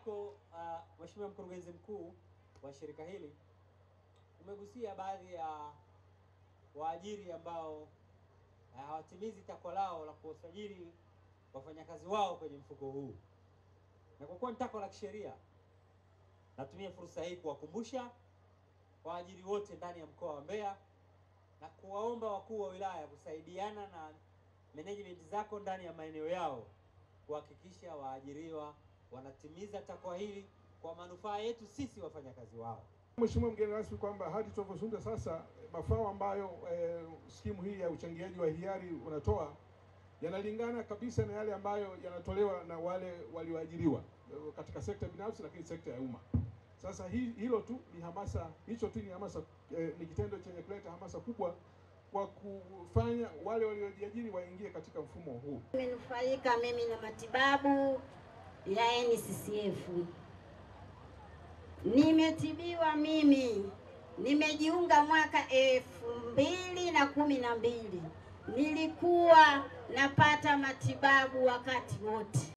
wako Mheshimiwa Mkurugenzi Mkuu wa shirika hili, umegusia baadhi ya waajiri ambao hawatimizi takwa lao la kuwasajili wafanyakazi wao kwenye mfuko huu. Na kwa kuwa ni takwa la kisheria, natumia fursa hii kuwakumbusha waajiri wote ndani ya mkoa wa Mbeya na kuwaomba wakuu wa wilaya kusaidiana na management zako ndani ya maeneo yao kuhakikisha waajiriwa wanatimiza takwa hili kwa manufaa yetu sisi wafanyakazi wao. Mheshimiwa mgeni rasmi, kwamba hadi tunavyozungumza sasa mafao ambayo skimu hii ya uchangiaji wa hiari unatoa yanalingana kabisa na yale ambayo yanatolewa na wale walioajiriwa katika sekta binafsi, lakini sekta ya umma. Sasa hilo tu ni hamasa, hicho tu ni hamasa, ni kitendo chenye kuleta hamasa kubwa kwa kufanya wale waliojiajiri waingie katika mfumo huu. Nimenufaika mimi na matibabu ya NSSF. Nimetibiwa mimi, nimejiunga mwaka 2012. Nilikuwa napata matibabu wakati wote.